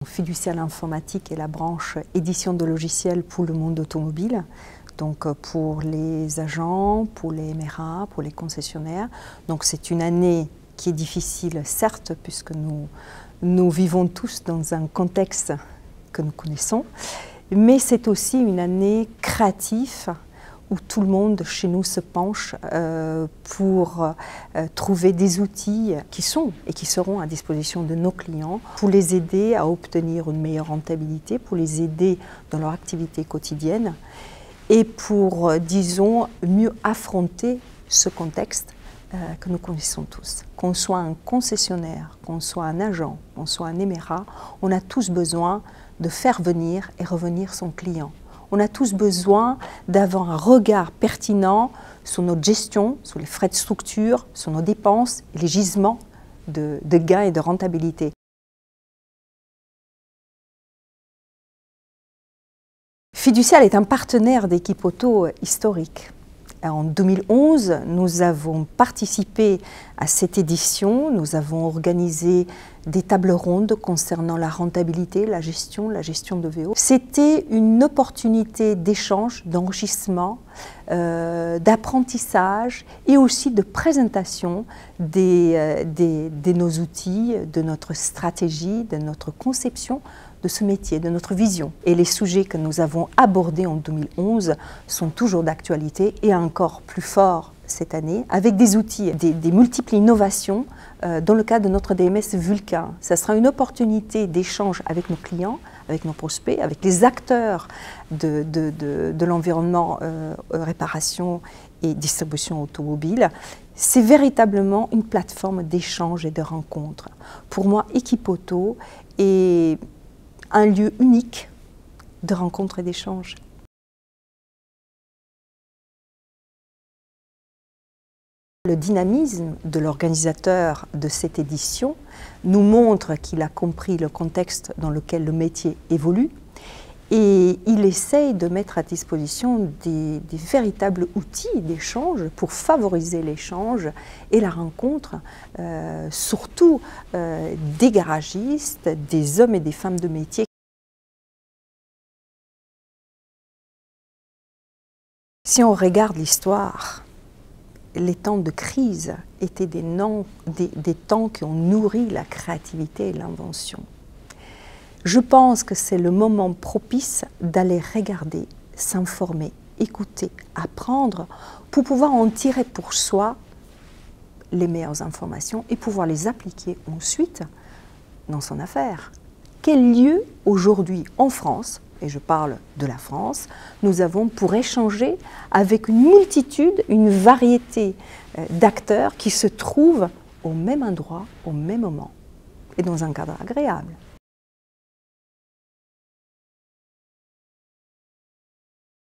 Fiducial Informatique est la branche édition de logiciels pour le monde automobile, donc pour les agents, pour les MRA, pour les concessionnaires. Donc c'est une année qui est difficile, certes, puisque nous vivons tous dans un contexte que nous connaissons, mais c'est aussi une année créative où tout le monde chez nous se penche pour trouver des outils qui sont et qui seront à disposition de nos clients pour les aider à obtenir une meilleure rentabilité, pour les aider dans leur activité quotidienne et pour, disons, mieux affronter ce contexte que nous connaissons tous. Qu'on soit un concessionnaire, qu'on soit un agent, qu'on soit un MRA, on a tous besoin de faire venir et revenir son client. On a tous besoin d'avoir un regard pertinent sur notre gestion, sur les frais de structure, sur nos dépenses et les gisements de gains et de rentabilité. Fiducial est un partenaire d'Équipe Auto historique. En 2011, nous avons participé à cette édition, nous avons organisé des tables rondes concernant la rentabilité, la gestion de VO. C'était une opportunité d'échange, d'enrichissement, d'apprentissage et aussi de présentation de nos outils, de notre stratégie, de notre conception de ce métier, de notre vision. Et les sujets que nous avons abordés en 2011 sont toujours d'actualité et encore plus forts cette année, avec des outils, des multiples innovations dans le cadre de notre DMS Vulcain. Ça sera une opportunité d'échange avec nos clients, avec nos prospects, avec les acteurs de l'environnement réparation et distribution automobile. C'est véritablement une plateforme d'échange et de rencontre. Pour moi, Équipe Auto est un lieu unique de rencontre et d'échange. Le dynamisme de l'organisateur de cette édition nous montre qu'il a compris le contexte dans lequel le métier évolue et il essaye de mettre à disposition des véritables outils d'échange pour favoriser l'échange et la rencontre, surtout des garagistes, des hommes et des femmes de métier. Si on regarde l'histoire, les temps de crise étaient des temps qui ont nourri la créativité et l'invention. Je pense que c'est le moment propice d'aller regarder, s'informer, écouter, apprendre pour pouvoir en tirer pour soi les meilleures informations et pouvoir les appliquer ensuite dans son affaire. Quel lieu aujourd'hui en France, et je parle de la France, nous avons pour échanger avec une multitude, une variété d'acteurs qui se trouvent au même endroit, au même moment et dans un cadre agréable.